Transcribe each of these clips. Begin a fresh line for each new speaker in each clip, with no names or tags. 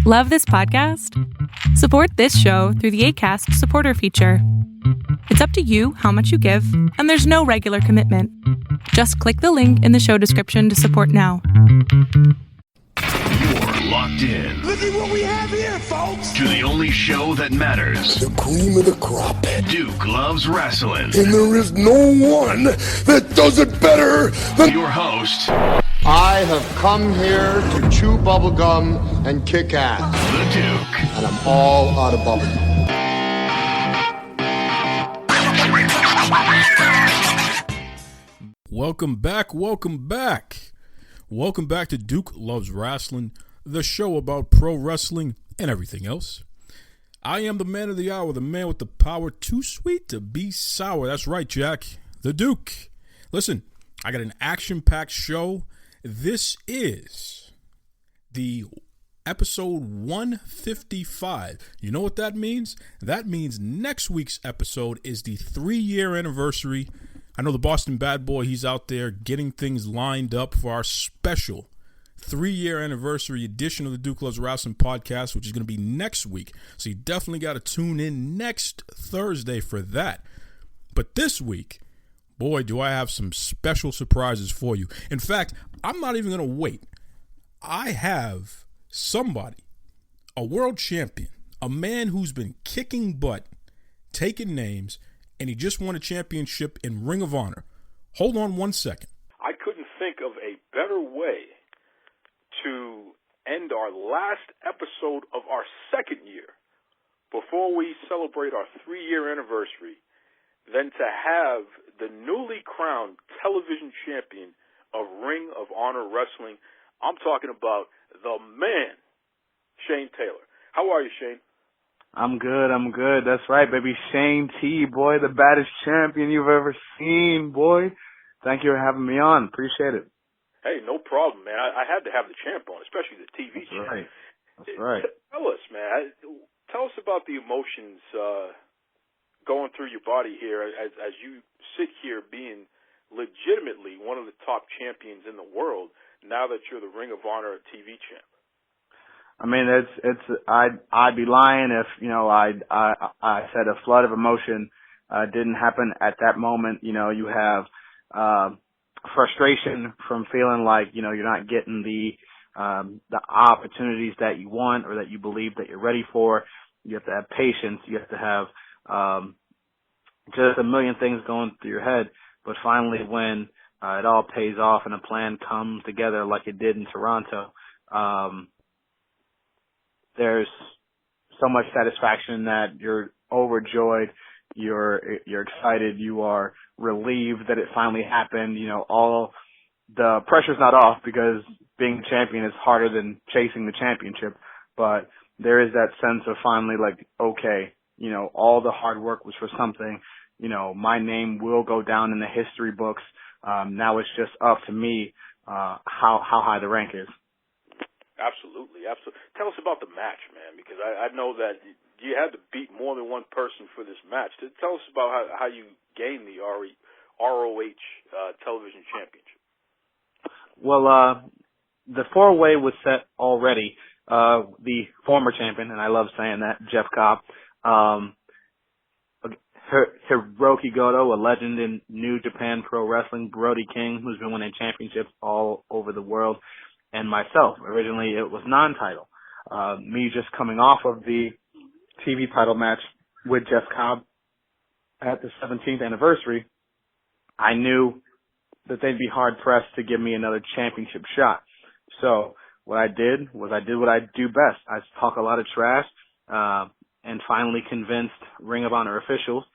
Love this podcast? Support this show through the Acast supporter feature. It's up to you how much you give, and there's no regular commitment. Just click the link in the show description to support now.
You're locked in.
Look at what we have here, folks.
To the only show that matters.
The cream of the crop.
Duke loves wrestling.
And there is no one that does it better than
your host.
I have come here to chew bubblegum and kick ass.
The Duke.
And I'm all out of bubblegum.
Welcome back. Welcome back to Duke Loves Rasslin, the show about pro wrestling and everything else. I am the man of the hour, the man with the power, too sweet to be sour. That's right, Jack, the Duke. Listen, I got an action-packed show. This is the episode 155. You know what that means? That means next week's episode is the 3-year anniversary. I know the Boston Bad Boy, he's out there getting things lined up for our special 3-year anniversary edition of the Duke Loves Wrestling podcast, which is going to be next week. So you definitely got to tune in next Thursday for that. But this week, boy, do I have some special surprises for you. In fact, I'm not even going to wait. I have somebody, a world champion, a man who's been kicking butt, taking names, and he just won a championship in Ring of Honor. Hold on one second.
I couldn't think of a better way to end our last episode of our second year before we celebrate our 3-year anniversary than to have the newly crowned television champion of Ring of Honor Wrestling. I'm talking about the man, Shane Taylor. How are you, Shane?
I'm good. That's right, baby. Shane T, boy, the baddest champion you've ever seen, boy. Thank you for having me on. Appreciate it.
Hey, no problem, man. I had to have the champ on, especially the TV champ.
That's right.
Tell us, man. Tell us about the emotions going through your body here as you sit here being legitimately one of the top champions in the world now that you're the Ring of Honor TV champ.
I mean, I'd be lying if, I said a flood of emotion didn't happen at that moment. You know, you have frustration from feeling like, you're not getting the opportunities that you want or that you believe that you're ready for. You have to have patience. You have to have just a million things going through your head. But finally, when it all pays off and a plan comes together like it did in Toronto, there's so much satisfaction that you're overjoyed, you're excited, you are relieved that it finally happened. All the pressure's not off because being a champion is harder than chasing the championship, but there is that sense of finally like, okay, all the hard work was for something. My name will go down in the history books. Now it's just up to me how high the rank is.
Absolutely. Tell us about the match, man, because I know that you had to beat more than one person for this match. Tell us about how you gained the ROH television championship.
Well, the 4-way was set already. The former champion, and I love saying that, Jeff Cobb, Hiroki Goto, a legend in New Japan Pro Wrestling, Brody King, who's been winning championships all over the world, and myself. Originally, it was non-title. Me just coming off of the TV title match with Jeff Cobb at the 17th anniversary, I knew that they'd be hard-pressed to give me another championship shot. So what I did was I did what I do best. I talk a lot of trash and finally convinced Ring of Honor officials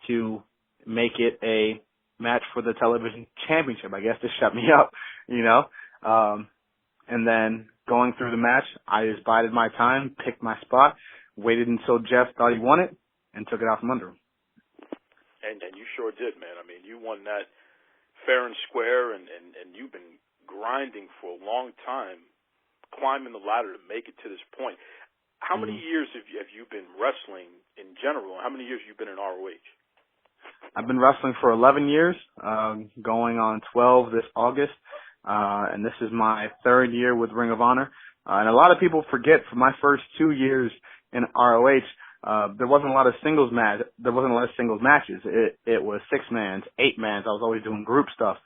to make it a match for the television championship, I guess, to shut me up, and then going through the match, I just bided my time, picked my spot, waited until Jeff thought he won it, and took it out from under him.
And you sure did, man. I mean, you won that fair and square, and you've been grinding for a long time, climbing the ladder to make it to this point. How many years have you been wrestling in general? How many years have you been in ROH?
I've been wrestling for 11 years, going on 12 this August. And this is my 3rd year with Ring of Honor. And a lot of people forget from my first 2 years in ROH, there wasn't a lot of singles matches. It was 6-mans, 8-mans. I was always doing group stuff.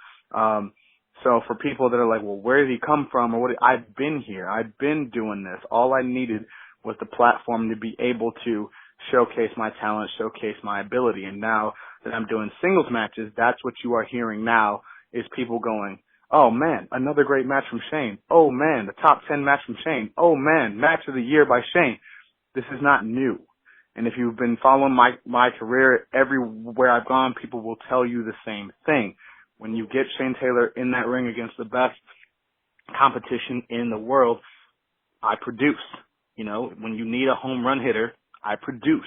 So for people that are like, well, where did he come from? Or I've been here. I've been doing this. All I needed was the platform to be able to showcase my talent, showcase my ability. And now that I'm doing singles matches, that's what you are hearing now is people going, oh man, another great match from Shane. Oh man, the top 10 match from Shane. Oh man, match of the year by Shane. This is not new. And if you've been following my career, everywhere I've gone, people will tell you the same thing. When you get Shane Taylor in that ring against the best competition in the world, I produce. You know, when you need a home run hitter, I produce.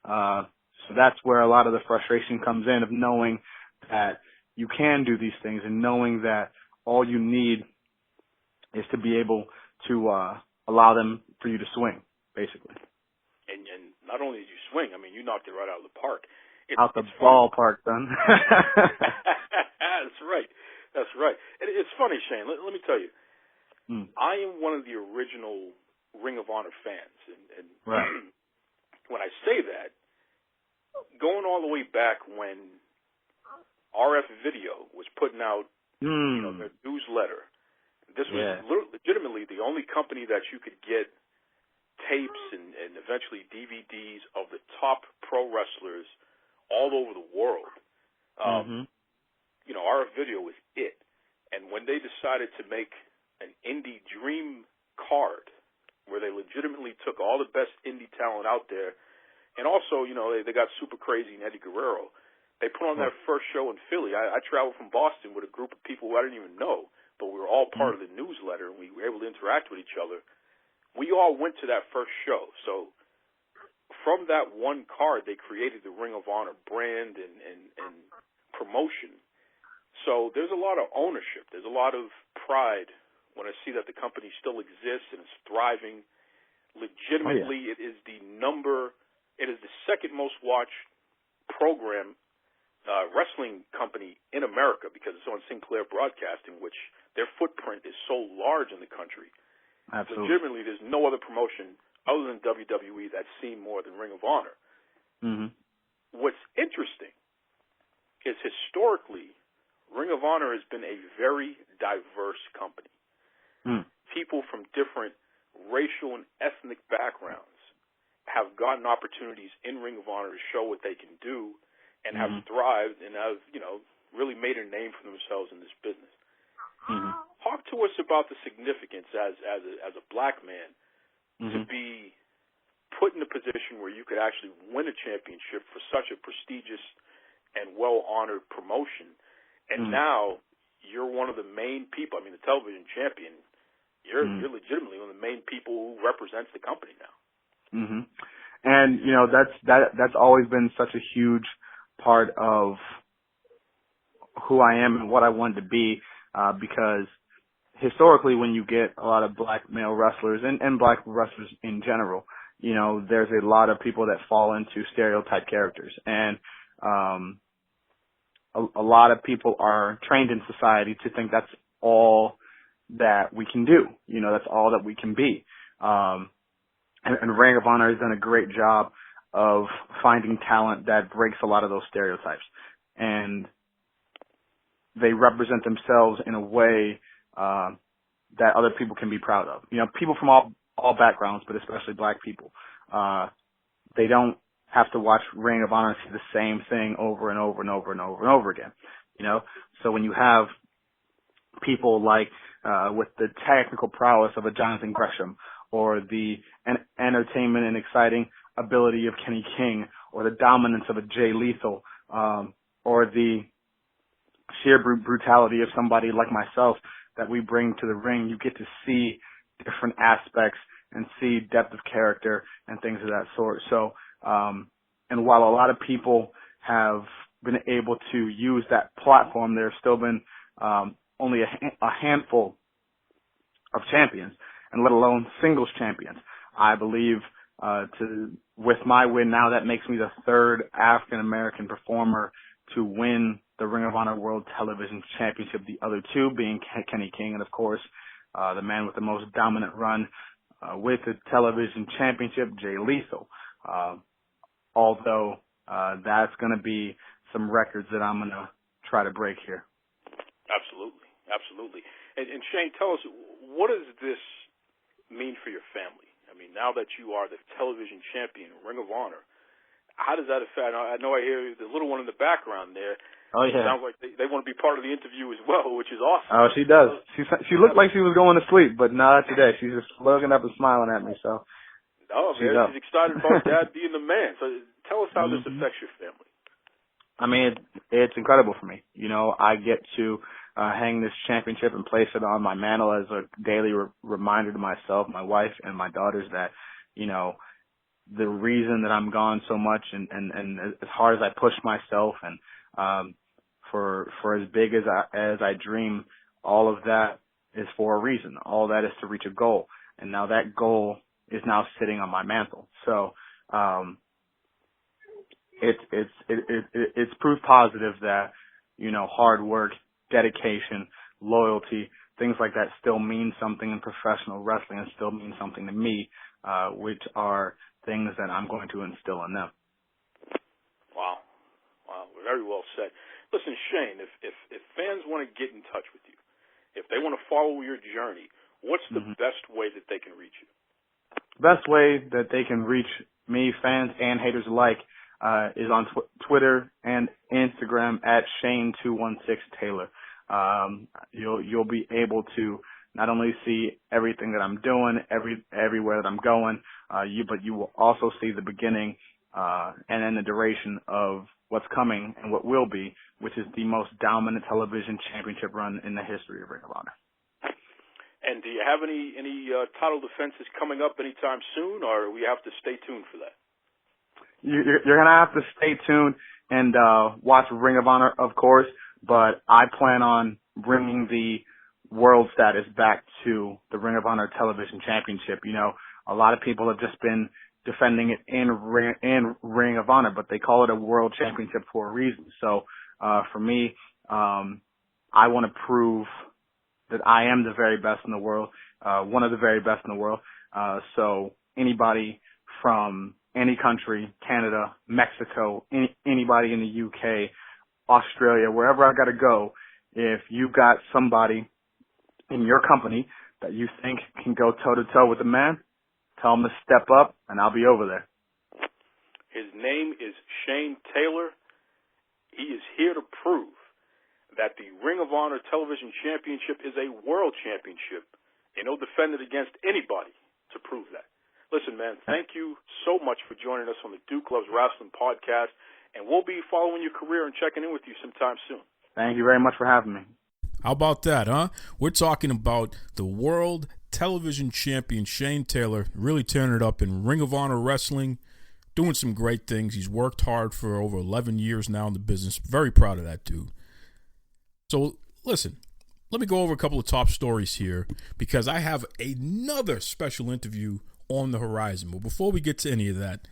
So that's where a lot of the frustration comes in of knowing that you can do these things and knowing that all you need is to be able to allow them for you to swing, basically.
And not only did you swing, I mean, you knocked it right out of the park.
Out the ballpark, son.
That's right. That's right. And it's funny, Shane. Let me tell you. I am one of the original Ring of Honor fans. And
right.
When I say that, going all the way back when RF Video was putting out their newsletter, this was legitimately the only company that you could get tapes and eventually DVDs of the top pro wrestlers all over the world. RF Video was it. And when they decided to make an indie dream card where they legitimately took all the best indie talent out there, and also, they got Super Crazy and Eddie Guerrero, they put on that first show in Philly. I traveled from Boston with a group of people who I didn't even know, but we were all part of the newsletter, and we were able to interact with each other. We all went to that first show. So from that one card, they created the Ring of Honor brand and promotion. So there's a lot of ownership. There's a lot of pride when I see that the company still exists and is thriving. Legitimately, It is the second most watched program wrestling company in America because it's on Sinclair Broadcasting, which their footprint is so large in the country.
Absolutely.
Legitimately, there's no other promotion other than WWE that's seen more than Ring of Honor. What's interesting is historically, Ring of Honor has been a very diverse company. People from different racial and ethnic backgrounds have gotten opportunities in Ring of Honor to show what they can do and have thrived and have, really made a name for themselves in this business. Talk to us about the significance as a black man to be put in a position where you could actually win a championship for such a prestigious and well-honored promotion. And now you're one of the main people. I mean, the television champion, you're legitimately one of the main people who represents the company now.
And, that's always been such a huge part of who I am and what I wanted to be, because historically when you get a lot of black male wrestlers and black wrestlers in general, there's a lot of people that fall into stereotype characters. And a lot of people are trained in society to think that's all that we can do. That's all that we can be. And Ring of Honor has done a great job of finding talent that breaks a lot of those stereotypes. And they represent themselves in a way that other people can be proud of. People from all backgrounds, but especially black people. They don't have to watch Ring of Honor and see the same thing over and over and over and over and over again. So when you have people like with the technical prowess of a Jonathan Gresham, or the entertainment and exciting ability of Kenny King, or the dominance of a Jay Lethal, or the sheer brutality of somebody like myself that we bring to the ring, you get to see different aspects and see depth of character and things of that sort. So, and while a lot of people have been able to use that platform, there's still been only a handful of champions, and let alone singles champions. I believe with my win now, that makes me the third African-American performer to win the Ring of Honor World Television Championship, the other two being Kenny King and, of course, the man with the most dominant run with the television championship, Jay Lethal. Although that's going to be some records that I'm going to try to break here.
Absolutely. And Shane, tell us, what does this mean for your family? I mean, now that you are the television champion, Ring of Honor, how does that affect? I know I hear the little one in the background there.
Oh, yeah.
It sounds like they want to be part of the interview as well, which is awesome.
Oh, she does. She looked like she was going to sleep, but not today. She's just looking up and smiling at me. So.
Oh, man, she's excited about Dad being the man. So tell us how this affects your family.
I mean, it's incredible for me. You know, I get to hang this championship and place it on my mantle as a daily reminder to myself, my wife, and my daughters that, you know, the reason that I'm gone so much and as hard as I push myself and for as big as I dream, all of that is for a reason. All that is to reach a goal. And now that goal is now sitting on my mantle. So it's proof positive that, you know, hard work, dedication, loyalty, things like that still mean something in professional wrestling and still mean something to me, which are things that I'm going to instill in them.
Wow. Very well said. Listen, Shane, if fans want to get in touch with you, if they want to follow your journey, what's the best way that they can reach you?
Best way that they can reach me, fans and haters alike, is on Twitter and Instagram at Shane216Taylor. You'll be able to not only see everything that I'm doing, everywhere that I'm going, but you will also see the beginning and then the duration of what's coming and what will be, which is the most dominant television championship run in the history of Ring of Honor.
And do you have any title defenses coming up anytime soon, or we have to stay tuned for that?
You're going to have to stay tuned and watch Ring of Honor, of course, but I plan on bringing the world status back to the Ring of Honor Television Championship. You know, a lot of people have just been defending it in Ring of Honor, but they call it a world championship for a reason. So for me, I want to prove that I am the very best in the world, one of the very best in the world. So anybody from any country, Canada, Mexico, anybody in the UK, Australia, wherever I got to go, if you got somebody in your company that you think can go toe-to-toe with the man, tell him to step up, and I'll be over there.
His name is Shane Taylor. He is here to prove that the Ring of Honor Television Championship is a world championship, and he'll defend it against anybody to prove that. Listen, man, thank you so much for joining us on the Duke Loves Wrestling podcast, and we'll be following your career and checking in with you sometime soon.
Thank you very much for having me.
How about that, huh? We're talking about the World Television Champion Shane Taylor, really tearing it up in Ring of Honor Wrestling, doing some great things. He's worked hard for over 11 years now in the business. Very proud of that dude. So, listen, let me go over a couple of top stories here because I have another special interview on the horizon. But before we get to any of that,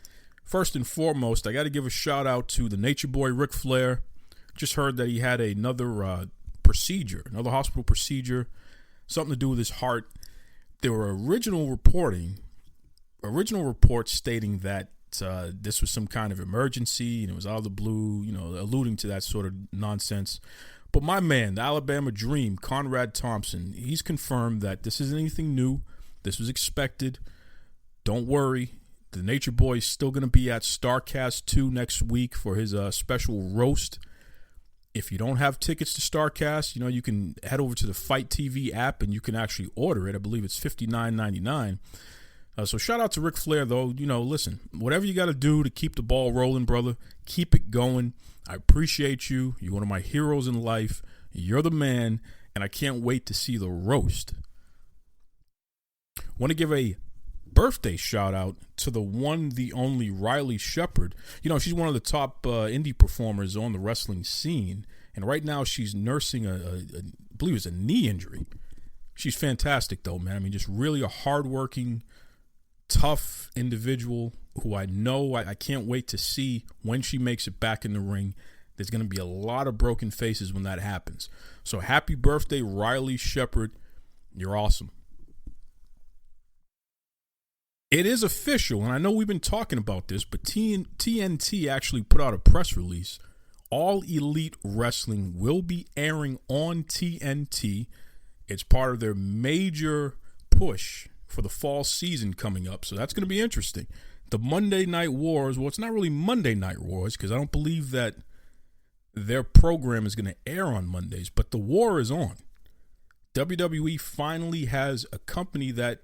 first and foremost, I got to give a shout out to the Nature Boy Ric Flair. Just heard that he had another another hospital procedure, something to do with his heart. There were original reports stating that this was some kind of emergency and it was out of the blue, you know, alluding to that sort of nonsense. But my man, the Alabama Dream, Conrad Thompson, he's confirmed that this isn't anything new. This was expected. Don't worry. The Nature Boy is still going to be at StarCast 2 next week for his special roast. If you don't have tickets to StarCast, you know, you can head over to the Fight TV app and you can actually order it. I believe it's $59.99. So shout out to Ric Flair, though. You know, listen, whatever you got to do to keep the ball rolling, brother, keep it going. I appreciate you. You're one of my heroes in life. You're the man, and I can't wait to see the roast. Want to give a birthday shout out to the one, the only Riley Shepard. You know, she's one of the top indie performers on the wrestling scene, and right now she's nursing I believe it's a knee injury. She's fantastic, though, man. I mean, just really a hardworking, tough individual who I know I can't wait to see when she makes it back in the ring. There's going to be a lot of broken faces when that happens. So happy birthday, Riley Shepard. You're awesome. It is official, and I know we've been talking about this, but TNT actually put out a press release. All Elite Wrestling will be airing on TNT. It's part of their major push for the fall season coming up, so that's going to be interesting. The Monday Night Wars, well, it's not really Monday Night Wars because I don't believe that their program is going to air on Mondays, but the war is on. WWE finally has a company that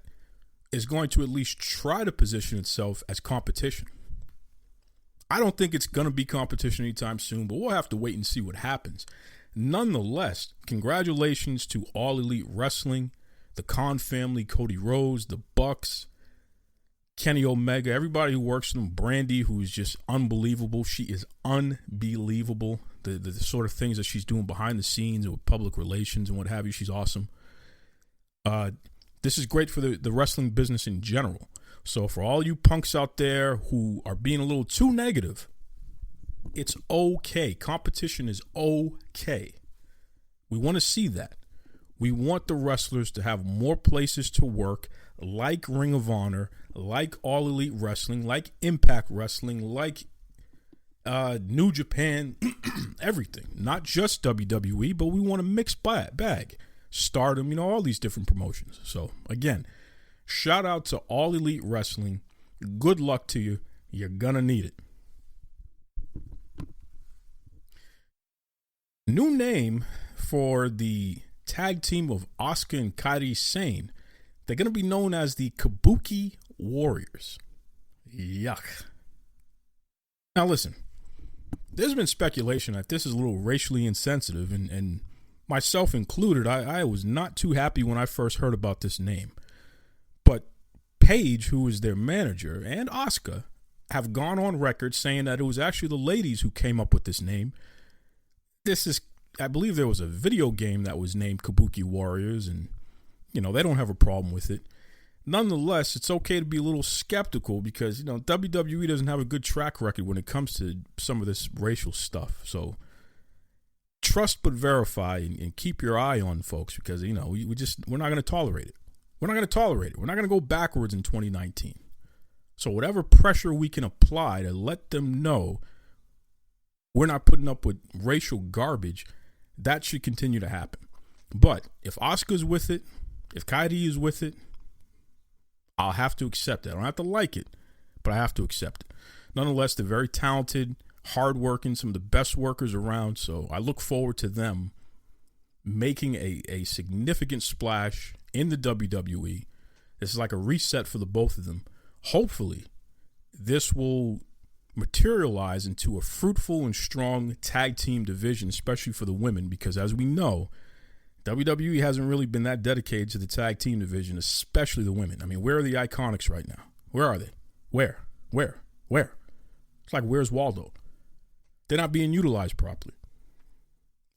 is going to at least try to position itself as competition. I don't think it's going to be competition anytime soon, but we'll have to wait and see what happens. Nonetheless, congratulations to All Elite Wrestling, the Khan family, Cody Rhodes, the Bucks, Kenny Omega, everybody who works for them, Brandy, who is just unbelievable. She is unbelievable. The sort of things that she's doing behind the scenes with public relations and what have you, she's awesome. This is great for the wrestling business in general. So for all you punks out there who are being a little too negative, it's okay. Competition is okay. We want to see that. We want the wrestlers to have more places to work, like Ring of Honor, like All Elite Wrestling, like Impact Wrestling, like New Japan, everything. Not just WWE, but we want a mixed bag. Stardom, all these different promotions. So, again, shout out to All Elite Wrestling. Good luck to you. You're going to need it. New name for the tag team of Asuka and Kairi Sane. They're going to be known as the Kabuki Warriors. Yuck. Now, listen. There's been speculation that this is a little racially insensitive, and myself included, I was not too happy when I first heard about this name. But Paige, who is their manager, and Asuka have gone on record saying that it was actually the ladies who came up with this name. I believe there was a video game that was named Kabuki Warriors, and, they don't have a problem with it. Nonetheless, it's okay to be a little skeptical because, WWE doesn't have a good track record when it comes to some of this racial stuff. So trust but verify and keep your eye on folks because, we're not going to tolerate it. We're not going to tolerate it. We're not going to go backwards in 2019. So whatever pressure we can apply to let them know we're not putting up with racial garbage, that should continue to happen. But if Asuka's with it, if Kairi is with it, I'll have to accept it. I don't have to like it, but I have to accept it. Nonetheless, they're very talented, hardworking, some of the best workers around. So I look forward to them making a significant splash in the WWE. This is like a reset for the both of them. Hopefully, this will materialize into a fruitful and strong tag team division, especially for the women, because as we know, WWE hasn't really been that dedicated to the tag team division, especially the women. I mean, where are the Iconics right now? Where are they? Where? It's like, where's Waldo? They're not being utilized properly.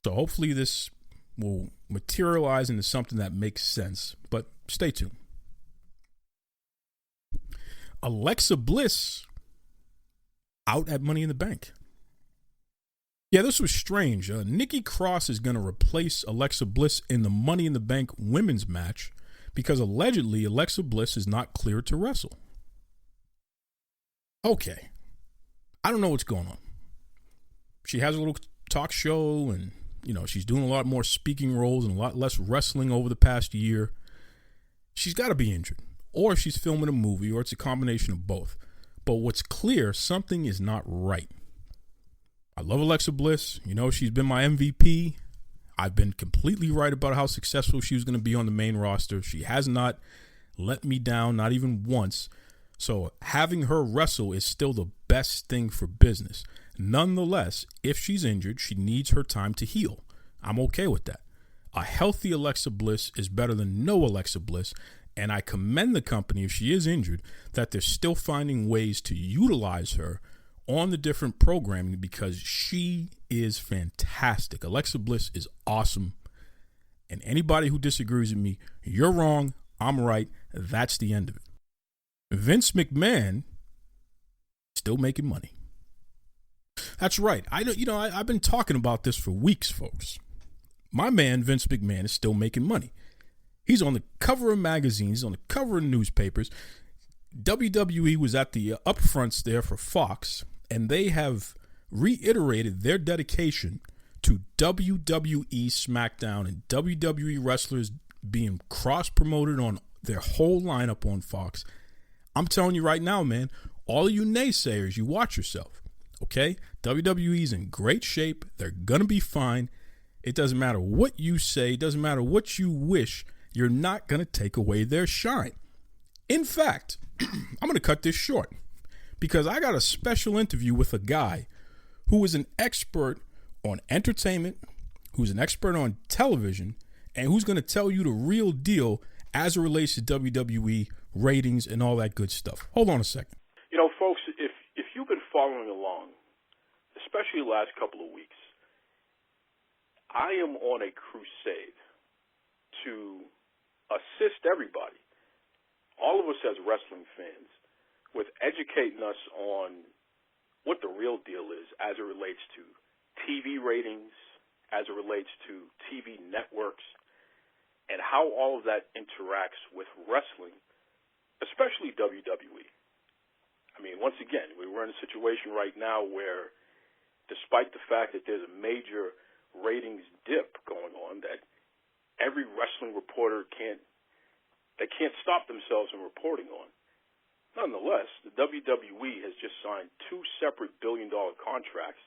So hopefully this will materialize into something that makes sense, but stay tuned. Alexa Bliss out at Money in the Bank. Yeah, this was strange. Nikki Cross is going to replace Alexa Bliss in the Money in the Bank women's match because allegedly Alexa Bliss is not cleared to wrestle. Okay. I don't know what's going on. She has a little talk show and, she's doing a lot more speaking roles and a lot less wrestling over the past year. She's got to be injured, or she's filming a movie, or it's a combination of both. But what's clear, something is not right. I love Alexa Bliss. She's been my MVP. I've been completely right about how successful she was going to be on the main roster. She has not let me down, not even once. So having her wrestle is still the best thing for business. Nonetheless, if she's injured, she needs her time to heal. I'm okay with that. A healthy Alexa Bliss is better than no Alexa Bliss, and I commend the company, if she is injured, that they're still finding ways to utilize her on the different programming because she is fantastic. Alexa Bliss is awesome. And anybody who disagrees with me, you're wrong, I'm right. That's the end of it. Vince McMahon still making money. That's right. I've been talking about this for weeks, folks. My man Vince McMahon is still making money. He's on the cover of magazines, he's on the cover of newspapers. WWE was at the upfronts there for Fox, and they have reiterated their dedication to WWE SmackDown and WWE wrestlers being cross-promoted on their whole lineup on Fox. I'm telling you right now, man, all of you naysayers, you watch yourself, okay? WWE's in great shape. They're going to be fine. It doesn't matter what you say. It doesn't matter what you wish. You're not going to take away their shine. In fact, I'm going to cut this short because I got a special interview with a guy who is an expert on entertainment, who's an expert on television, and who's going to tell you the real deal as it relates to WWE ratings and all that good stuff. Hold on a second.
You know, folks, if you've been following along, especially the last couple of weeks, I am on a crusade to assist everybody, all of us as wrestling fans, with educating us on what the real deal is as it relates to TV ratings, as it relates to TV networks, and how all of that interacts with wrestling, especially WWE. I mean, once again, we're in a situation right now where, despite the fact that there's a major ratings dip going on that every wrestling reporter can't stop themselves from reporting on, nonetheless, the WWE has just signed 2 separate billion-dollar contracts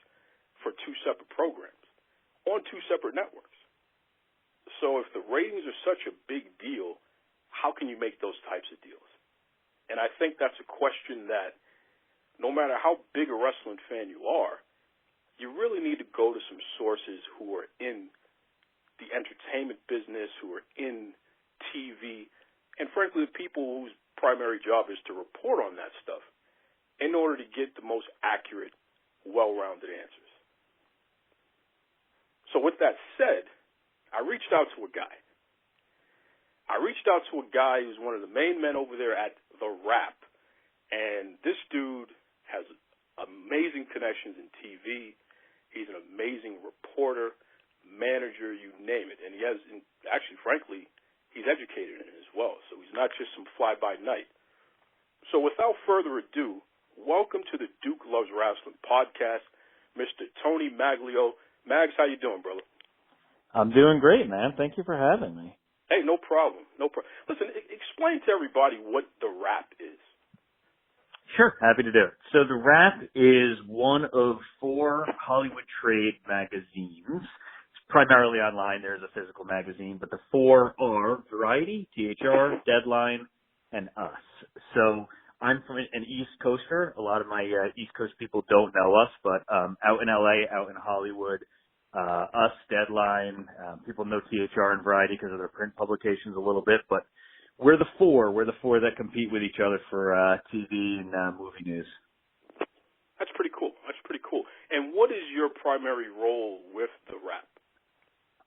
for 2 separate programs on 2 separate networks. So if the ratings are such a big deal, how can you make those types of deals? And I think that's a question that no matter how big a wrestling fan you are, you really need to go to some sources who are in the entertainment business, who are in TV, and frankly, the people whose primary job is to report on that stuff in order to get the most accurate, well-rounded answers. So with that said, I reached out to a guy. Who's one of the main men over there at The Wrap. And this dude has amazing connections in TV. He's an amazing reporter, manager, you name it. And he has, actually, frankly, he's educated in it as well. So he's not just some fly-by-night. So without further ado, welcome to the Duke Loves Wrestling podcast, Mr. Tony Maglio. Mags, how you doing, brother?
I'm doing great, man. Thank you for having me.
Hey, no problem. Listen, explain to everybody what The Wrap is.
Sure, happy to do it. So The Wrap is one of 4 Hollywood trade magazines. It's primarily online. There's a physical magazine, but the 4 are Variety, THR, Deadline, and Us. So I'm from an East Coaster. A lot of my East Coast people don't know us, but out in LA, out in Hollywood, Us, Deadline, people know THR and Variety because of their print publications a little bit, but we're the 4 that compete with each other for TV and movie news.
That's pretty cool. And what is your primary role with The Wrap?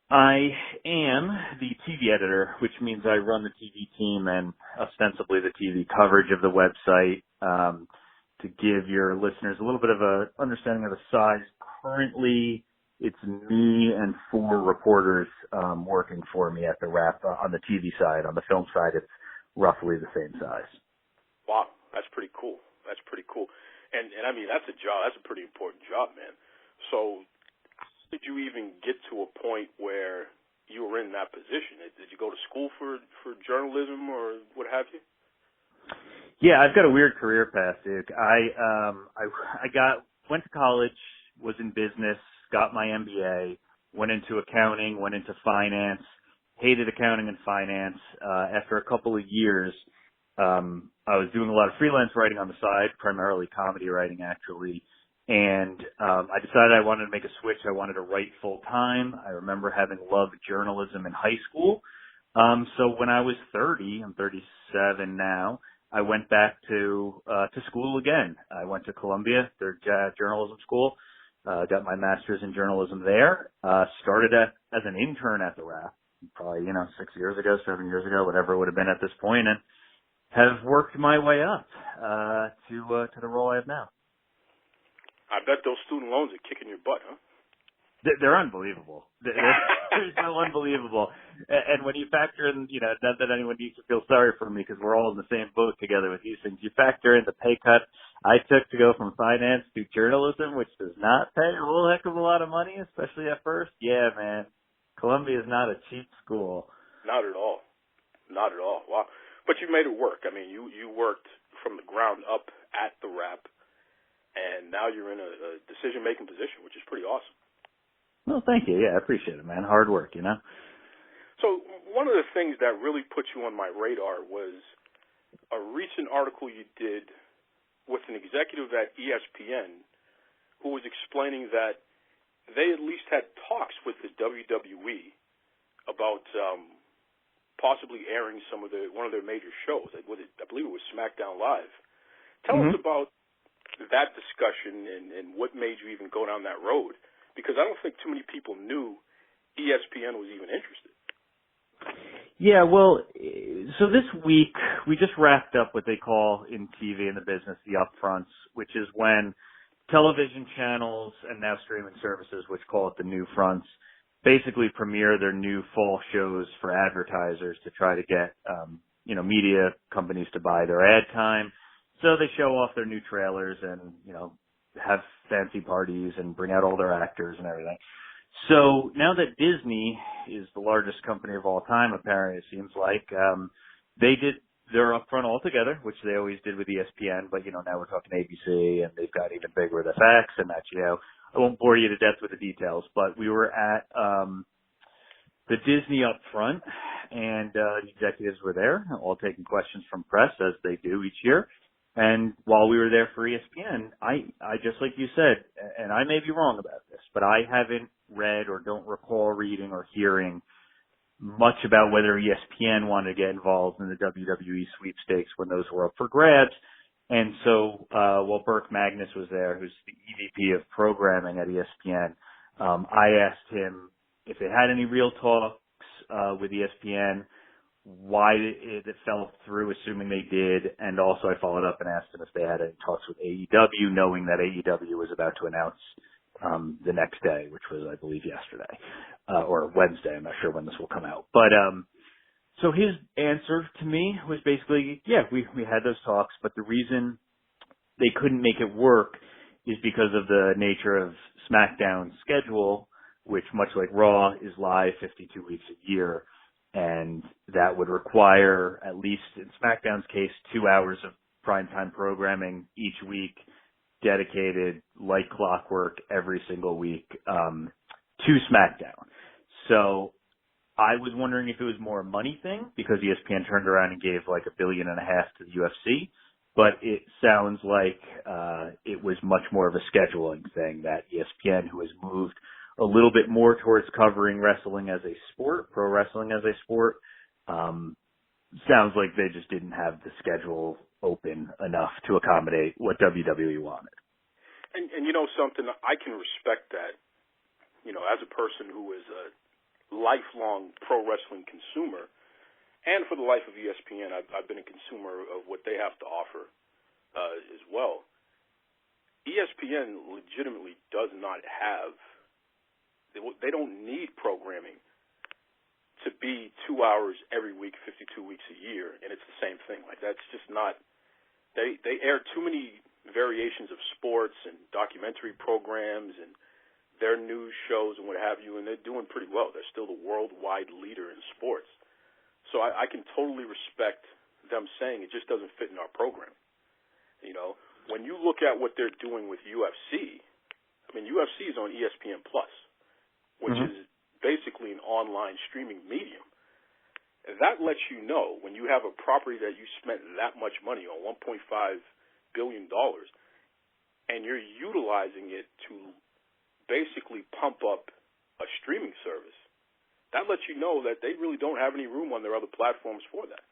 I am the TV editor, which means I run the TV team and ostensibly the TV coverage of the website. To give your listeners a little bit of a understanding of the size, currently it's me and 4 reporters working for me at The Wrap on the TV side. On the film side, it's roughly the same size.
Wow, that's pretty cool. And I mean, that's a job. That's a pretty important job, man. So did you even get to a point where you were in that position? Did you go to school for journalism or what have you?
Yeah, I've got a weird career path, Duke. I went to college, was in business, got my MBA, went into accounting, went into finance, hated accounting and finance. After a couple of years, I was doing a lot of freelance writing on the side, primarily comedy writing, actually. And I decided I wanted to make a switch. I wanted to write full time. I remember having loved journalism in high school. So when I was 30, I'm 37 now, I went back to school again. I went to Columbia, their journalism school, got my master's in journalism there, started as an intern at The Wrap, probably, 6 years ago, 7 years ago, whatever it would have been at this point, and have worked my way up to the role I have now.
I bet those student loans are kicking your butt, huh?
They're unbelievable. They're so unbelievable. And when you factor in, not that anyone needs to feel sorry for me because we're all in the same boat together with these things. You factor in the pay cut I took to go from finance to journalism, which does not pay a whole heck of a lot of money, especially at first. Yeah, man. Columbia is not a cheap school.
Not at all. Not at all. Wow. But you made it work. I mean, you worked from the ground up at the Rap, and now you're in a decision-making position, which is pretty awesome.
Well, thank you. Yeah, I appreciate it, man. Hard work,
So one of the things that really put you on my radar was a recent article you did with an executive at ESPN who was explaining that they at least had talks with the WWE about possibly airing one of their major shows. I believe it was SmackDown Live. Tell us about that discussion and what made you even go down that road, because I don't think too many people knew ESPN was even interested.
Yeah, well, so this week we just wrapped up what they call in TV in the business the upfronts, which is when television channels and now streaming services, which call it the new fronts, basically premiere their new fall shows for advertisers to try to get, media companies to buy their ad time. So they show off their new trailers and, have fancy parties and bring out all their actors and everything. So now that Disney is the largest company of all time, apparently it seems like, they did their upfront altogether, which they always did with ESPN, but now we're talking ABC and they've got even bigger with FX and that, I won't bore you to death with the details, but we were at, the Disney upfront and, the executives were there, all taking questions from press as they do each year. And while we were there for ESPN, I just like you said, and I may be wrong about this, but I haven't read or don't recall reading or hearing much about whether ESPN wanted to get involved in the WWE sweepstakes when those were up for grabs. And so, while Burke Magnus was there, who's the EVP of programming at ESPN, I asked him if they had any real talks, with ESPN, why it fell through, assuming they did, and also I followed up and asked them if they had any talks with AEW, knowing that AEW was about to announce the next day, which was, I believe, yesterday or Wednesday. I'm not sure when this will come out. But so his answer to me was basically, yeah, we had those talks, but the reason they couldn't make it work is because of the nature of SmackDown's schedule, which, much like Raw, is live 52 weeks a year. And that would require, at least in SmackDown's case, 2 hours of primetime programming each week, dedicated like clockwork every single week to SmackDown. So I was wondering if it was more a money thing because ESPN turned around and gave like $1.5 billion to the UFC, but it sounds like it was much more of a scheduling thing that ESPN, who has moved a little bit more towards covering wrestling as a sport, pro wrestling as a sport. Sounds like they just didn't have the schedule open enough to accommodate what WWE wanted.
And you know something, I can respect that. As a person who is a lifelong pro wrestling consumer, and for the life of ESPN, I've been a consumer of what they have to offer as well. ESPN legitimately does not have. They don't need programming to be 2 hours every week, 52 weeks a year, and it's the same thing. Like, that's just not. They air too many variations of sports and documentary programs and their news shows and what have you, and they're doing pretty well. They're still the worldwide leader in sports. So I can totally respect them saying it just doesn't fit in our program. When you look at what they're doing with UFC, UFC is on ESPN Plus, which is basically an online streaming medium. And that lets you know when you have a property that you spent that much money on, $1.5 billion, and you're utilizing it to basically pump up a streaming service, that lets you know that they really don't have any room on their other platforms for that.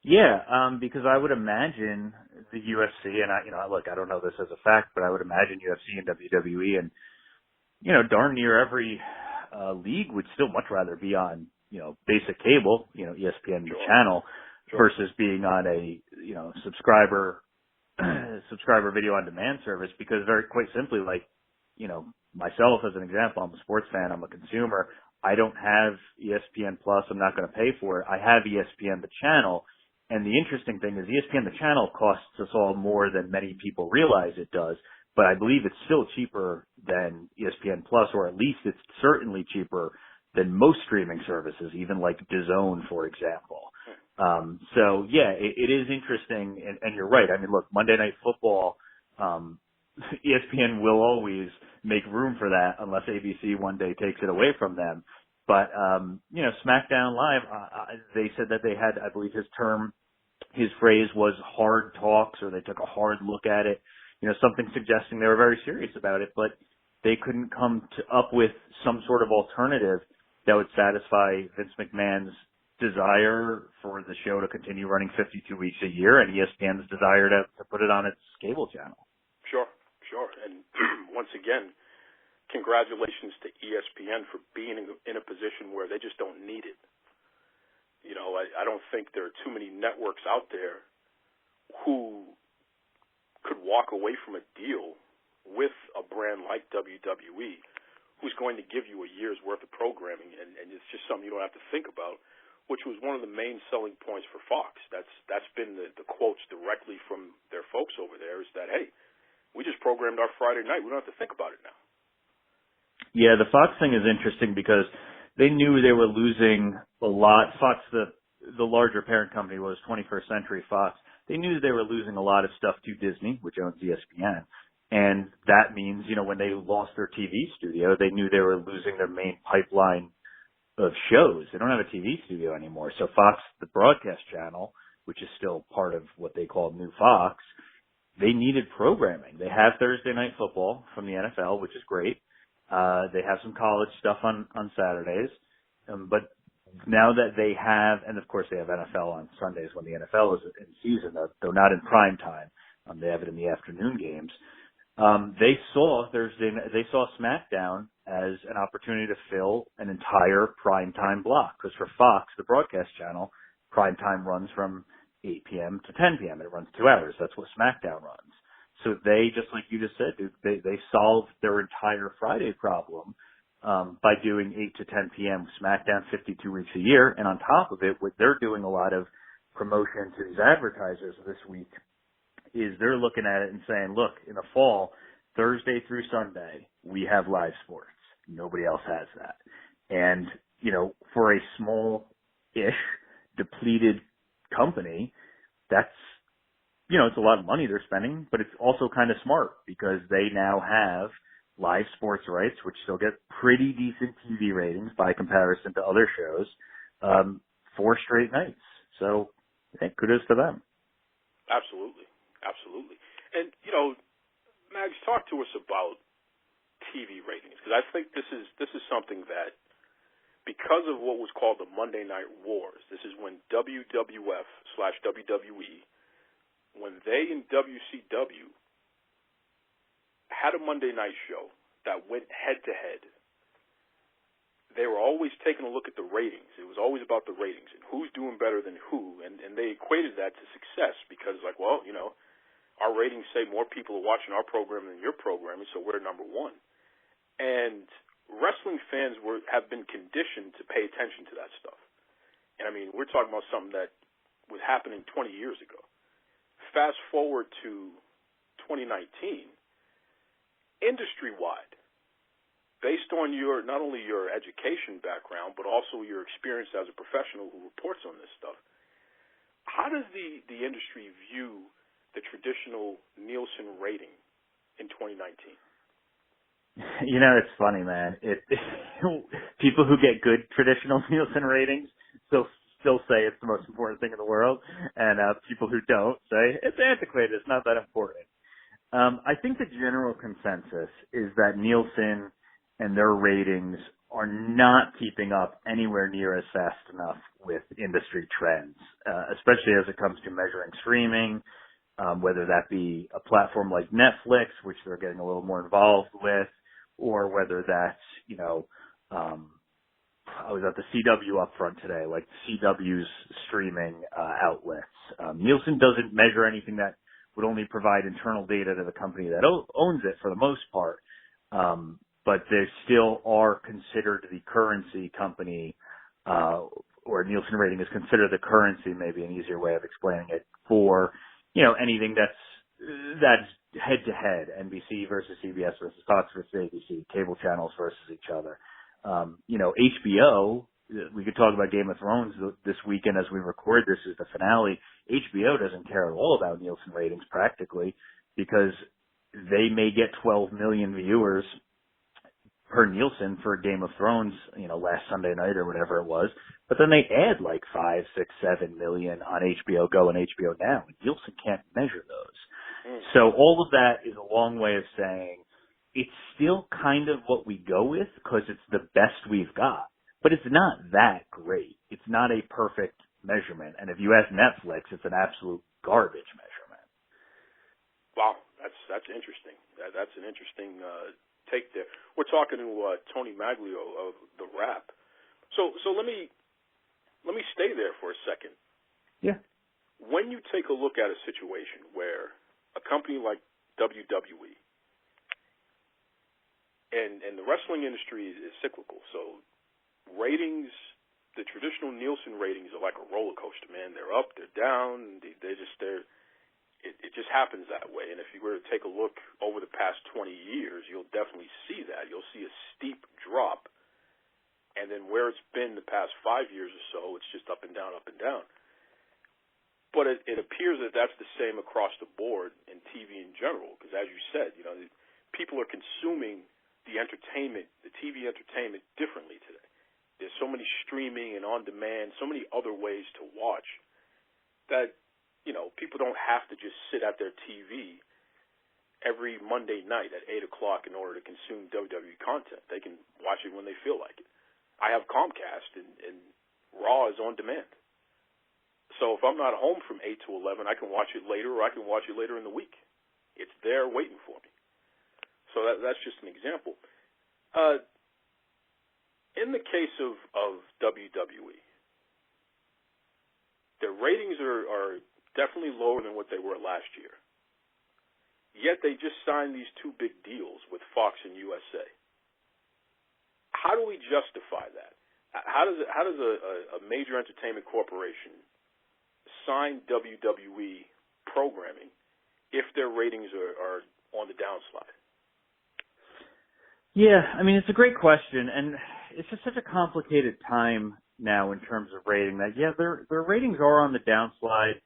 Yeah, because I would imagine the UFC, and I don't know this as a fact, but I would imagine UFC and WWE and darn near every league would still much rather be on, basic cable, ESPN channel, versus being on a, subscriber video on demand service, because very quite simply, like, myself as an example, I'm a sports fan, I'm a consumer. I don't have ESPN Plus. I'm not going to pay for it. I have ESPN, the channel. And the interesting thing is ESPN, the channel, costs us all more than many people realize it does. But I believe it's still cheaper than ESPN Plus, or at least it's certainly cheaper than most streaming services, even like DAZN, for example. So yeah, it is interesting. And you're right. I mean, look, Monday Night Football, ESPN will always make room for that unless ABC one day takes it away from them. But, SmackDown Live, they said that they had, I believe his phrase was hard talks, or they took a hard look at it, something suggesting they were very serious about it, but they couldn't come up with some sort of alternative that would satisfy Vince McMahon's desire for the show to continue running 52 weeks a year and ESPN's desire to put it on its cable channel.
Sure. And once again, congratulations to ESPN for being in a position where they just don't need it. I don't think there are too many networks out there who could walk away from a deal with a brand like WWE who's going to give you a year's worth of programming, and it's just something you don't have to think about, which was one of the main selling points for Fox. That's been the quotes directly from their folks over there, is that, hey, we just programmed our Friday night. We don't have to think about it now.
Yeah, the Fox thing is interesting because they knew they were losing a lot. Fox, the larger parent company, was 21st Century Fox. They knew they were losing a lot of stuff to Disney, which owns ESPN. And that means, when they lost their TV studio, they knew they were losing their main pipeline of shows. They don't have a TV studio anymore. So Fox, the broadcast channel, which is still part of what they call New Fox, they needed programming. They have Thursday Night Football from the NFL, which is great. They have some college stuff on Saturdays. But now that they have, and of course they have NFL on Sundays when the NFL is in season, though not in prime time. They have it in the afternoon games. They saw SmackDown as an opportunity to fill an entire primetime block. Because for Fox, the broadcast channel, primetime runs from 8 p.m. to 10 p.m. It runs 2 hours. That's what SmackDown runs. So they, just like you just said, dude, they solved their entire Friday problem by doing 8 to 10 p.m. SmackDown 52 weeks a year. And on top of it, what they're doing a lot of promotion to these advertisers this week is they're looking at it and saying, look, in the fall, Thursday through Sunday, we have live sports. Nobody else has that. And, for a small-ish, depleted company, that's, it's a lot of money they're spending, but it's also kind of smart because they now have live sports rights, which still get pretty decent TV ratings by comparison to other shows, 4 straight nights. So I think kudos to them.
Absolutely. And, Mags, talk to us about TV ratings, because I think this is something that, because of what was called the Monday Night Wars, this is when WWF/WWE, when they in WCW had a Monday night show that went head-to-head, they were always taking a look at the ratings. It was always about the ratings and who's doing better than who, and they equated that to success because, our ratings say more people are watching our program than your programming, so we're number one. And wrestling fans have been conditioned to pay attention to that stuff. And, we're talking about something that was happening 20 years ago. Fast forward to 2019, industry-wide, based on not only your education background, but also your experience as a professional who reports on this stuff, how does the industry view the traditional Nielsen rating in 2019?
It's funny, man. People who get good traditional Nielsen ratings still say it's the most important thing in the world, and people who don't say it's antiquated, it's not that important. I think the general consensus is that Nielsen and their ratings are not keeping up anywhere near as fast enough with industry trends, especially as it comes to measuring streaming, whether that be a platform like Netflix, which they're getting a little more involved with, or whether that's, I was at the CW upfront today, like CW's streaming outlets. Nielsen doesn't measure anything that would only provide internal data to the company that owns it for the most part. but they still are considered the currency company, or Nielsen rating is considered the currency, maybe an easier way of explaining it, for, anything that's head to head, NBC versus CBS versus Fox versus ABC, cable channels versus each other. HBO, we could talk about Game of Thrones this weekend as we record. This is the finale. HBO doesn't care at all about Nielsen ratings practically, because they may get 12 million viewers per Nielsen for Game of Thrones, last Sunday night or whatever it was, but then they add like 5, 6, 7 million on HBO Go and HBO Now. And Nielsen can't measure those. So all of that is a long way of saying it's still kind of what we go with because it's the best we've got, but it's not that great. It's not a perfect measurement. And if you ask Netflix, it's an absolute garbage measurement.
Wow, that's interesting. That's an interesting take there. We're talking to Tony Maglio of The Wrap. So let me stay there for a second.
Yeah.
When you take a look at a situation where a company like WWE, and the wrestling industry is cyclical, so ratings, the traditional Nielsen ratings are like a roller coaster, man. They're up, they're down, it just happens that way. And if you were to take a look over the past 20 years, you'll definitely see that. You'll see a steep drop. And then where it's been the past 5 years or so, it's just up and down, up and down. But it appears that that's the same across the board in TV in general, because as you said, people are consuming the entertainment, the TV entertainment differently today. There's so many streaming and on demand, so many other ways to watch that people don't have to just sit at their TV every Monday night at 8 o'clock in order to consume WWE content. They can watch it when they feel like it. I have Comcast, and Raw is on demand. So if I'm not home from 8 to 11, I can watch it later, or I can watch it later in the week. It's there waiting for me. So that's just an example. In the case of WWE, their ratings are definitely lower than what they were last year. Yet they just signed these two big deals with Fox and USA. How do we justify that? How does a major entertainment corporation sign WWE programming if their ratings are on the downslide?
Yeah, it's a great question, and it's just such a complicated time now in terms of rating that, their ratings are on the downslide.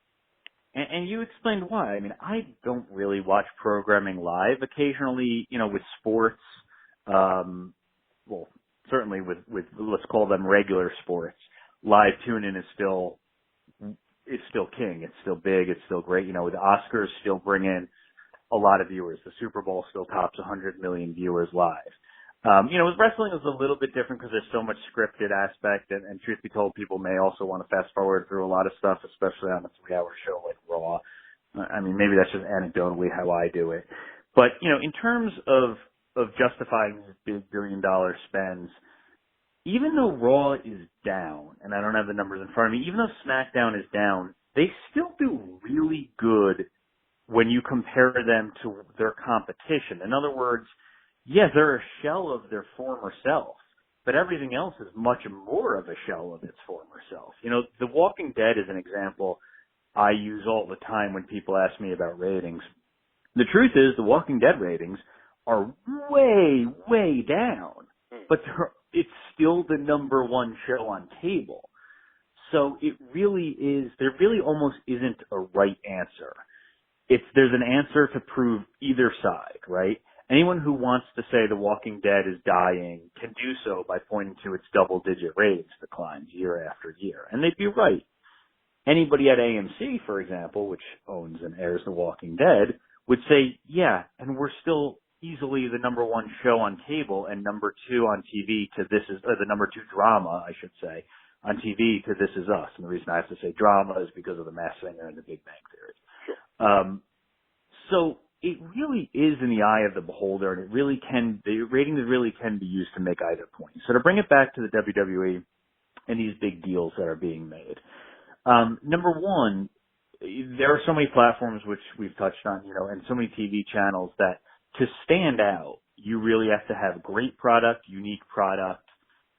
And you explained why. I don't really watch programming live. Occasionally, with sports, certainly with let's call them regular sports, live tune-in is still king. It's still big. It's still great. The Oscars still bring in a lot of viewers. The Super Bowl still tops 100 million viewers live. With wrestling it's a little bit different because there's so much scripted aspect, and truth be told, people may also want to fast forward through a lot of stuff, especially on a 3-hour show like Raw. Maybe that's just anecdotally how I do it. But, in terms of justifying these big billion-dollar spends, even though Raw is down, and I don't have the numbers in front of me, even though SmackDown is down, they still do really good when you compare them to their competition. In other words, they're a shell of their former self, but everything else is much more of a shell of its former self. The Walking Dead is an example I use all the time when people ask me about ratings. The truth is The Walking Dead ratings are way, way down, but it's still the number one show on cable. So there really almost isn't a right answer. There's an answer to prove either side, right? Anyone who wants to say The Walking Dead is dying can do so by pointing to its double-digit ratings declines year after year. And they'd be right. Anybody at AMC, for example, which owns and airs The Walking Dead, would say, and we're still easily the number one show on cable and number two on TV to the number two drama, I should say, on TV to This Is Us. And the reason I have to say drama is because of The Masked Singer and The Big Bang Theory.
Sure.
So it really is in the eye of the beholder, and the ratings really can be used to make either point. So to bring it back to the WWE and these big deals that are being made, number one, there are so many platforms which we've touched on, and so many TV channels that to stand out, you really have to have great product, unique product,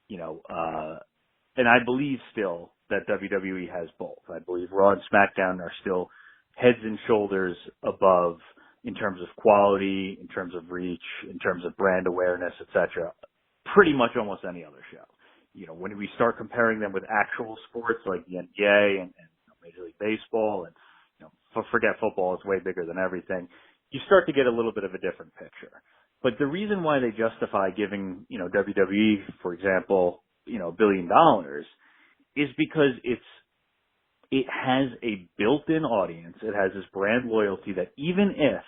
and I believe still that WWE has both. I believe Raw and SmackDown are still heads and shoulders above in terms of quality, in terms of reach, in terms of brand awareness, etc. Pretty much almost any other show. When we start comparing them with actual sports like the NBA and Major League Baseball and forget football, it's way bigger than everything. You start to get a little bit of a different picture. But the reason why they justify giving, WWE, for example, $1 billion is because it has a built-in audience. It has this brand loyalty that even if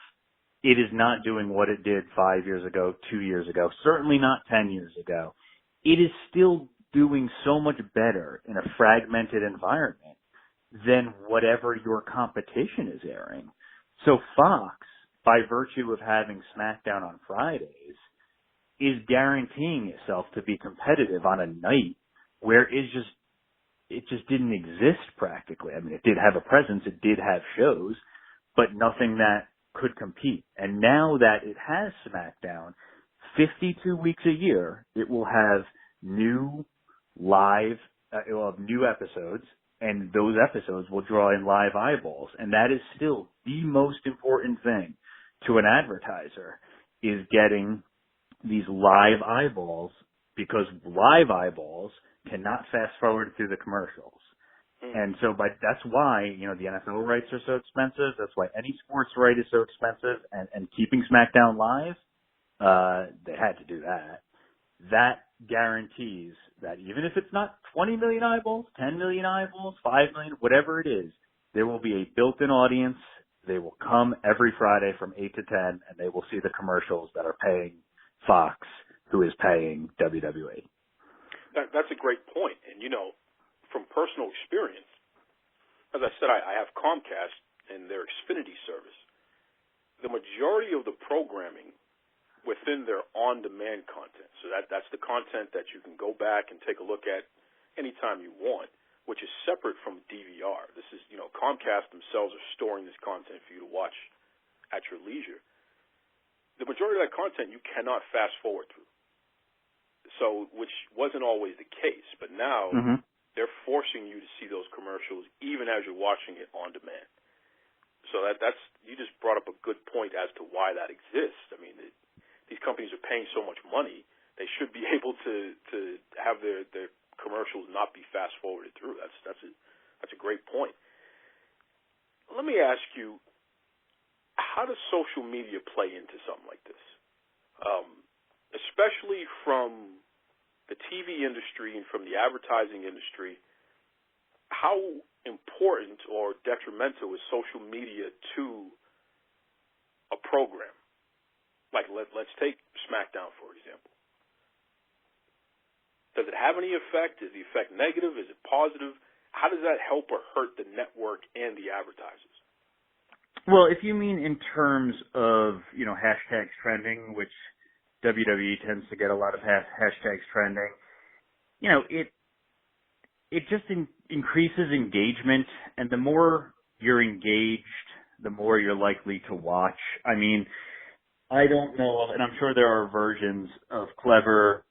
it is not doing what it did 5 years ago, 2 years ago, certainly not 10 years ago, it is still doing so much better in a fragmented environment than whatever your competition is airing. So Fox, by virtue of having SmackDown on Fridays, is guaranteeing itself to be competitive on a night where it just didn't exist practically. I mean, it did have a presence, it did have shows, but nothing that could compete. And now that it has SmackDown, 52 weeks a year, it will have new it will have new episodes, and those episodes will draw in live eyeballs. And that is still the most important thing to an advertiser, is getting these live eyeballs, because live eyeballs cannot fast forward through the commercials. And so that's why, the NFL rights are so expensive. That's why any sports right is so expensive. And keeping SmackDown live, they had to do that. That guarantees that even if it's not 20 million eyeballs, 10 million eyeballs, 5 million, whatever it is, there will be a built-in audience. They will come every Friday from 8 to 10, and they will see the commercials that are paying Fox, who is paying WWE.
That's a great point. And, from personal experience, as I said, I have Comcast and their Xfinity service. The majority of the programming within their on-demand content, so that's the content that you can go back and take a look at anytime you want, which is separate from DVR. This is, Comcast themselves are storing this content for you to watch at your leisure. The majority of that content you cannot fast forward through. So, which wasn't always the case, but now they're forcing you to see those commercials even as you're watching it on demand. So that's you just brought up a good point as to why that exists. I mean, these companies are paying so much money, they should be able to have their commercials not be fast forwarded through. That's a great point. Let me ask you, how does social media play into something like this? Especially from the TV industry and from the advertising industry, how important or detrimental is social media to a program? Like, let's take SmackDown, for example. Does it have any effect? Is the effect negative? Is it positive? How does that help or hurt the network and the advertisers?
Well, if you mean in terms of, hashtags trending, which WWE tends to get a lot of hashtags trending, it just increases engagement, and the more you're engaged, the more you're likely to watch. I mean, I don't know, and I'm sure there are versions of clever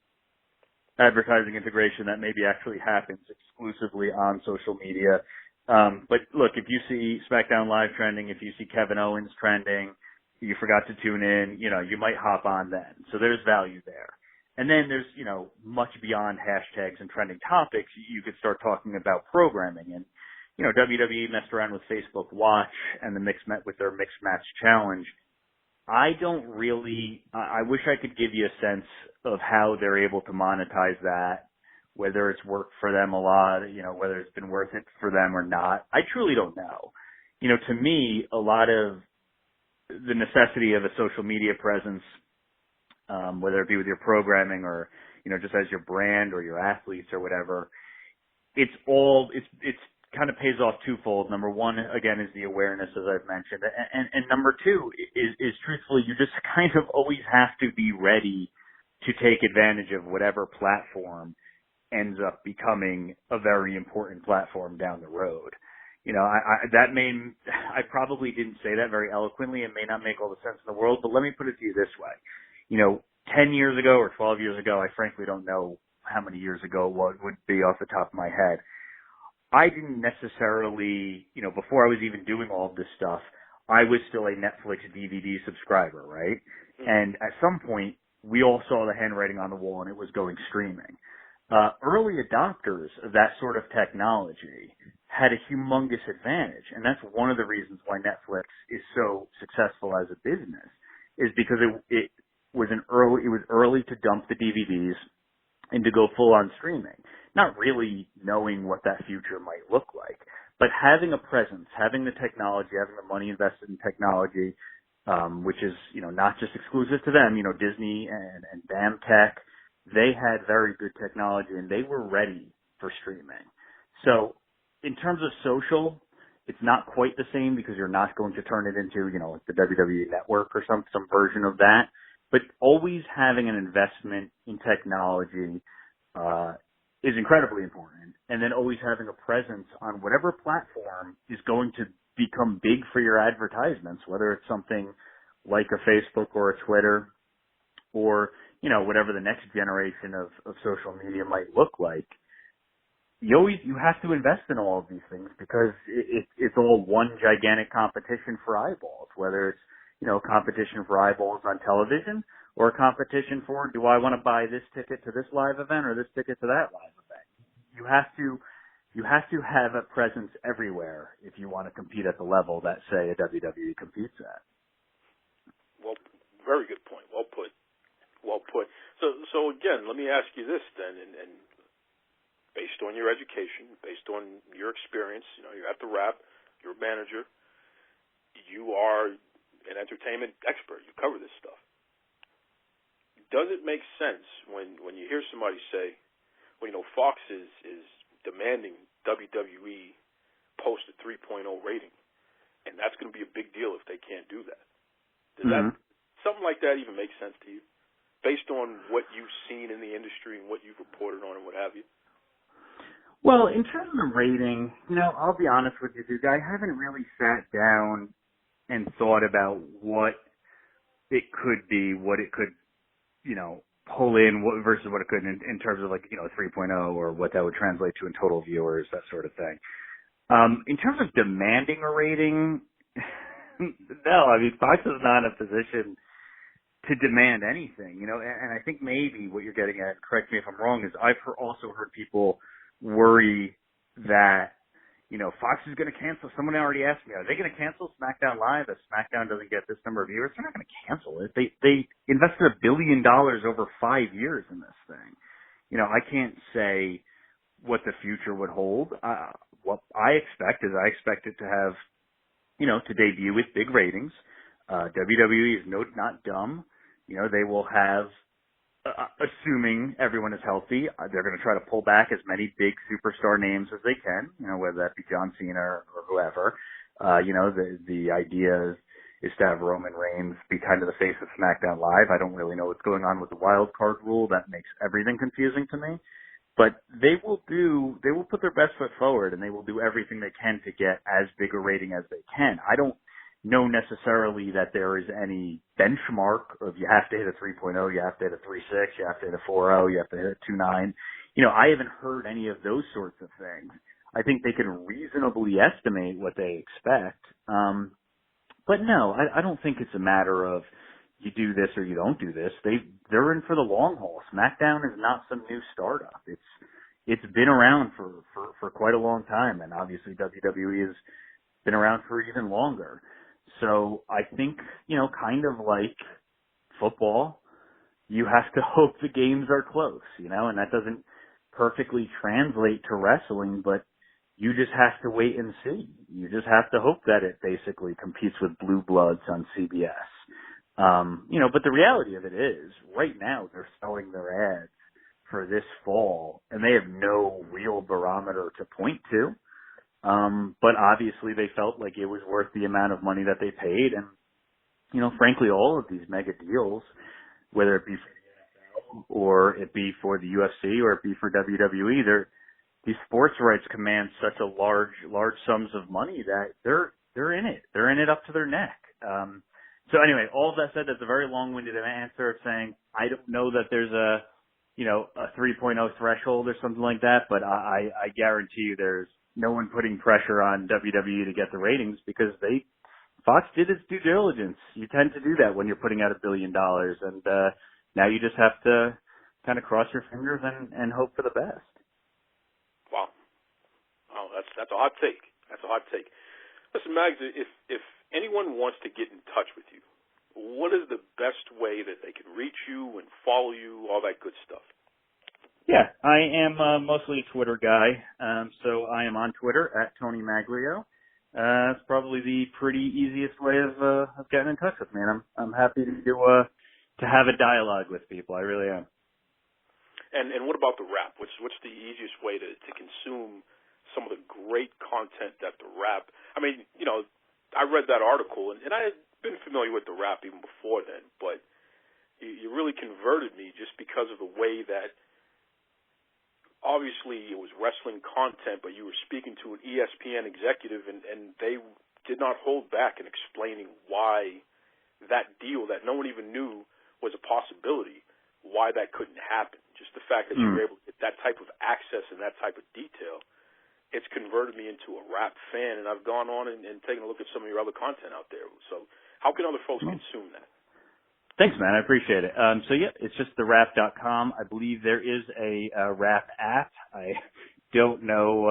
advertising integration that maybe actually happens exclusively on social media. But look, if you see SmackDown Live trending, if you see Kevin Owens trending, you forgot to tune in, you might hop on then. So there's value there. And then there's, much beyond hashtags and trending topics, you could start talking about programming. And, WWE messed around with Facebook Watch and with their Mixed Match Challenge. I wish I could give you a sense of how they're able to monetize that, whether it's worked for them a lot, whether it's been worth it for them or not. I truly don't know. To me, a lot of the necessity of a social media presence, whether it be with your programming or, just as your brand or your athletes or whatever, it's kind of pays off twofold. Number one, again, is the awareness, as I've mentioned. And number two is truthfully, you just kind of always have to be ready to take advantage of whatever platform ends up becoming a very important platform down the road. I probably didn't say that very eloquently and may not make all the sense in the world, but let me put it to you this way. 10 years ago or 12 years ago, I frankly don't know how many years ago what would be off the top of my head. I didn't necessarily, before I was even doing all of this stuff, I was still a Netflix DVD subscriber, right? And at some point, we all saw the handwriting on the wall and it was going streaming. Early adopters of that sort of technology had a humongous advantage, and that's one of the reasons why Netflix is so successful as a business, is because it was early to dump the DVDs and to go full on streaming, not really knowing what that future might look like, but having a presence, having the technology, having the money invested in technology, which is, not just exclusive to them, Disney and BAMTech, they had very good technology and they were ready for streaming. So in terms of social, it's not quite the same because you're not going to turn it into, like the WWE Network or some version of that. But always having an investment in technology is incredibly important. And then always having a presence on whatever platform is going to become big for your advertisements, whether it's something like a Facebook or a Twitter or, whatever the next generation of social media might look like. You have to invest in all of these things because it's all one gigantic competition for eyeballs, whether it's, competition for eyeballs on television or a competition for, do I want to buy this ticket to this live event or this ticket to that live event? You have to have a presence everywhere if you want to compete at the level that, say, a WWE competes at.
Well, very good point. Well put. So again, let me ask you this then, and based on your education, based on your experience, you're at the Wrap, you're a manager, you are an entertainment expert, you cover this stuff. Does it make sense when you hear somebody say, well, Fox is demanding WWE post a 3.0 rating, and that's going to be a big deal if they can't do that? Does that something like that even make sense to you, based on what you've seen in the industry and what you've reported on and what have you?
Well, in terms of rating, I'll be honest with you, Duke, I haven't really sat down and thought about what it could be, what it could, pull in versus what it could in terms of 3.0 or what that would translate to in total viewers, that sort of thing. In terms of demanding a rating, no, Fox is not in a position to demand anything, and I think maybe what you're getting at, correct me if I'm wrong, is I've also heard people worry that, Fox is going to cancel. Someone already asked me, are they going to cancel SmackDown Live if SmackDown doesn't get this number of viewers? They're not going to cancel it. They invested $1 billion over 5 years in this thing. I can't say what the future would hold. What I expect is it to have, to debut with big ratings. WWE is not dumb. They will have, assuming everyone is healthy, they're going to try to pull back as many big superstar names as they can, whether that be John Cena or whoever. The idea is to have Roman Reigns be kind of the face of SmackDown Live. I don't really know what's going on with the wild card rule. That makes everything confusing to me. But they will put their best foot forward and they will do everything they can to get as big a rating as they can. I don't know necessarily that there is any benchmark of you have to hit a 3.0, you have to hit a 3.6, you have to hit a 4.0, you have to hit a 2.9. I haven't heard any of those sorts of things. I think they can reasonably estimate what they expect. But no, I don't think it's a matter of you do this or you don't do this. They're in for the long haul. SmackDown is not some new startup. It's been around for quite a long time, and obviously WWE has been around for even longer. So I think, kind of like football, you have to hope the games are close, and that doesn't perfectly translate to wrestling, but you just have to wait and see. You just have to hope that it basically competes with Blue Bloods on CBS. But the reality of it is, right now they're selling their ads for this fall, and they have no real barometer to point to. But obviously they felt like it was worth the amount of money that they paid. And, frankly, all of these mega deals, whether it be for the NFL or it be for the UFC or it be for WWE, these sports rights command such a large sums of money that they're in it. They're in it up to their neck. So anyway, all of that said, that's a very long-winded answer of saying I don't know that there's a 3.0 threshold or something like that, but I guarantee you there's no one putting pressure on WWE to get the ratings because Fox did its due diligence. You tend to do that when you're putting out $1 billion, and now you just have to kind of cross your fingers and hope for the best.
Wow. Oh, that's a hot take. That's a hot take. Listen, Mags, if anyone wants to get in touch with you, what is the best way that they can reach you and follow you, all that good stuff?
Yeah, I am mostly a Twitter guy, so I am on Twitter at Tony Maglio. It's probably the pretty easiest way of getting in touch with me, and I'm happy to have a dialogue with people. I really am.
And what about the Wrap? What's the easiest way to consume some of the great content that the Wrap? I mean, I read that article, and I had been familiar with the Wrap even before then, but you really converted me just because of the way that obviously it was wrestling content, but you were speaking to an ESPN executive, and they did not hold back in explaining why that deal that no one even knew was a possibility, why that couldn't happen. Just the fact that you were able to get that type of access and that type of detail, it's converted me into a Wrap fan, and I've gone on and taken a look at some of your other content out there. So how can other folks consume that?
Thanks, man. I appreciate it. So, yeah, it's just thewrap.com. I believe there is a Wrap app. I don't know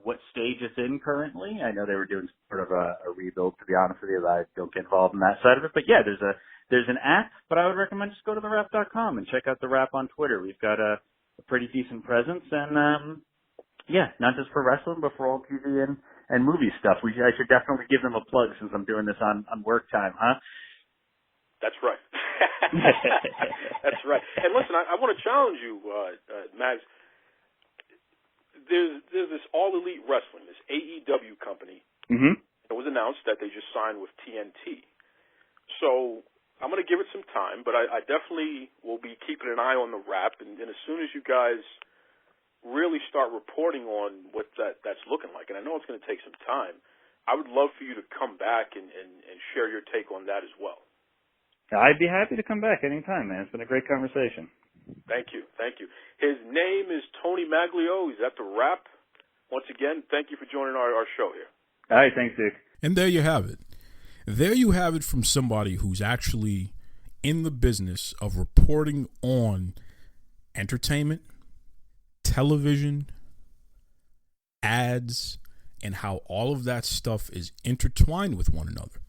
what stage it's in currently. I know they were doing sort of a rebuild, to be honest with you. I don't get involved in that side of it. But, yeah, there's an app, but I would recommend just go to thewrap.com and check out the Wrap on Twitter. We've got a pretty decent presence, and, yeah, not just for wrestling, but for all TV and movie stuff. I should definitely give them a plug since I'm doing this on work time, huh?
That's right. That's right. And listen, I want to challenge you, Mags. There's this All Elite Wrestling, this AEW company.
Mm-hmm.
It was announced that they just signed with TNT. So I'm going to give it some time, but I definitely will be keeping an eye on the Wrap. And as soon as you guys really start reporting on what that's looking like, and I know it's going to take some time, I would love for you to come back and share your take on that as well.
I'd be happy to come back anytime, man. It's been a great conversation.
Thank you. Thank you. His name is Tony Maglio. He's at the Wrap. Once again, thank you for joining our show here.
All right. Thanks, Duke.
And there you have it. There you have it from somebody who's actually in the business of reporting on entertainment, television, ads, and how all of that stuff is intertwined with one another.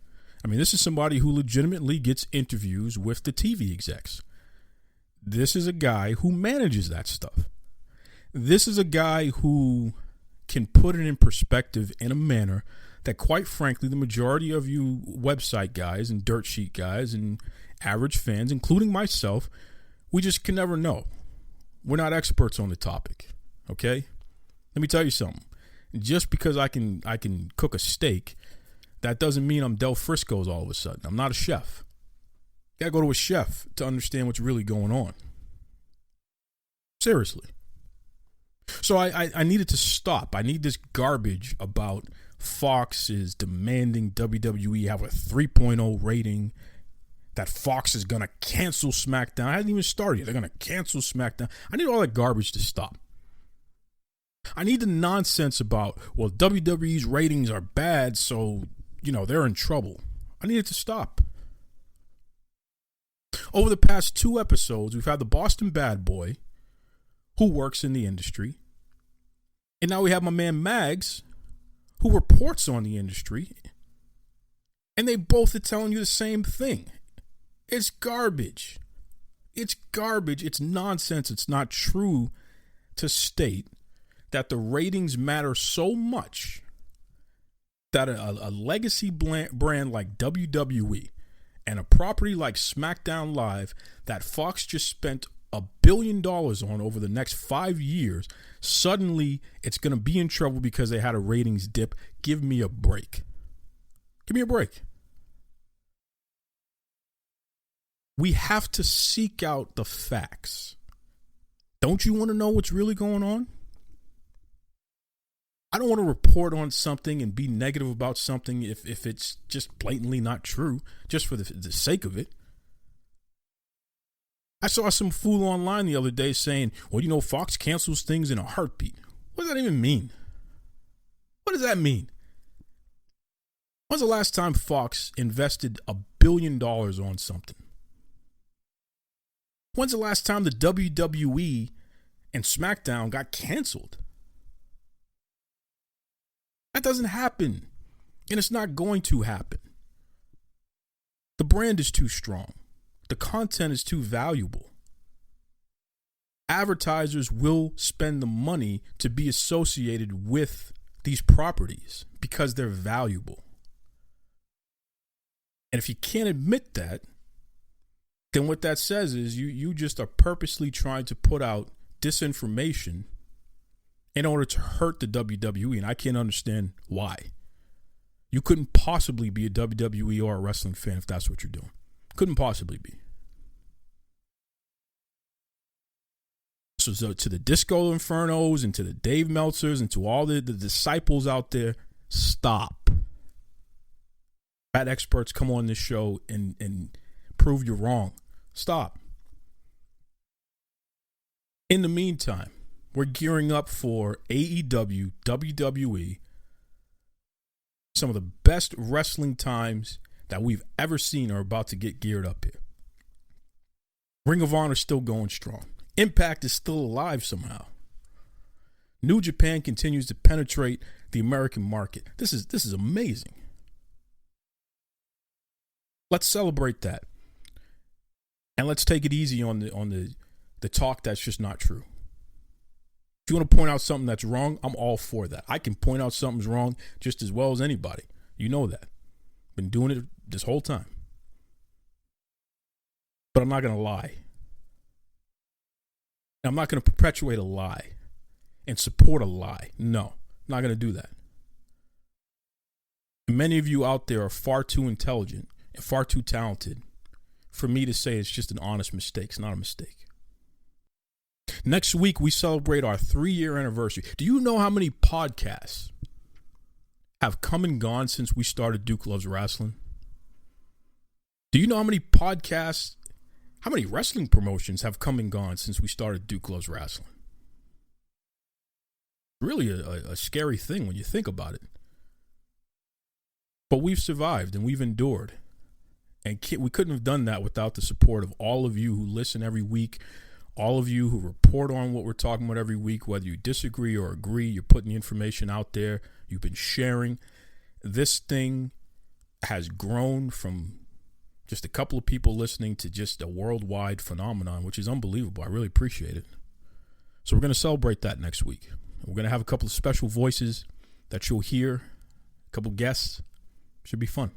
I mean, this is somebody who legitimately gets interviews with the TV execs. This is a guy who manages that stuff. This is a guy who can put it in perspective in a manner that, quite frankly, the majority of you website guys and dirt sheet guys and average fans, including myself, we just can never know. We're not experts on the topic, okay? Let me tell you something. Just because I can cook a steak, that doesn't mean I'm Del Frisco's all of a sudden. I'm not a chef. You gotta go to a chef to understand what's really going on. Seriously. So I needed to stop. I need this garbage about Fox is demanding WWE have a 3.0 rating, that Fox is going to cancel SmackDown. I hadn't even started yet. They're going to cancel SmackDown. I need all that garbage to stop. I need the nonsense about, well, WWE's ratings are bad, so, they're in trouble. I need it to stop. Over the past 2 episodes, we've had the Boston Bad Boy, who works in the industry. And now we have my man Mags, who reports on the industry. And they both are telling you the same thing. It's garbage. It's garbage. It's nonsense. It's not true to state that the ratings matter so much that a legacy brand like WWE and a property like SmackDown Live that Fox just spent $1 billion on over the next 5 years, suddenly it's going to be in trouble because they had a ratings dip. Give me a break. Give me a break. We have to seek out the facts. Don't you want to know what's really going on? I don't want to report on something and be negative about something if it's just blatantly not true, just for the sake of it. I saw some fool online the other day saying, well, Fox cancels things in a heartbeat. What does that even mean? What does that mean? When's the last time Fox invested $1 billion on something? When's the last time the WWE and SmackDown got canceled? That doesn't happen, and it's not going to happen. The brand is too strong. The content is too valuable. Advertisers will spend the money to be associated with these properties because they're valuable. And if you can't admit that, then what that says is you just are purposely trying to put out disinformation in order to hurt the WWE, and I can't understand why. You couldn't possibly be a WWE or a wrestling fan if that's what you're doing. Couldn't possibly be. So to the Disco Infernos and to the Dave Meltzers and to all the disciples out there, stop. Bad experts come on this show and prove you're wrong. Stop. In the meantime, we're gearing up for AEW, WWE, some of the best wrestling times that we've ever seen are about to get geared up here. Ring of Honor is still going strong. Impact is still alive somehow. New Japan continues to penetrate the American market. This is amazing. Let's celebrate that. And let's take it easy on the talk that's just not true. If you want to point out something that's wrong, I'm all for that. I can point out something's wrong just as well as anybody. You know that. Been doing it this whole time. But I'm not going to lie. I'm not going to perpetuate a lie and support a lie. No, I'm not going to do that. Many of you out there are far too intelligent and far too talented for me to say it's just an honest mistake. It's not a mistake. Next week, we celebrate our 3-year anniversary. Do you know how many podcasts have come and gone since we started Duke Loves Rasslin? Do you know how many podcasts, how many wrestling promotions have come and gone since we started Duke Loves Rasslin? Really a scary thing when you think about it. But we've survived and we've endured. And we couldn't have done that without the support of all of you who listen every week, all of you who report on what we're talking about every week, whether you disagree or agree, you're putting the information out there, you've been sharing. This thing has grown from just a couple of people listening to just a worldwide phenomenon, which is unbelievable. I really appreciate it. So we're going to celebrate that next week. We're going to have a couple of special voices that you'll hear, a couple guests. Should be fun.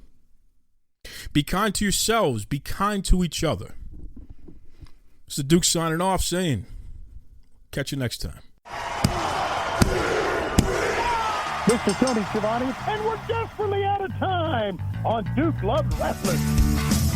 Be kind to yourselves. Be kind to each other. It's the Duke signing off saying, catch you next time.
This is Tony Schiavone, and we're desperately out of time on Duke Loves Wrestling.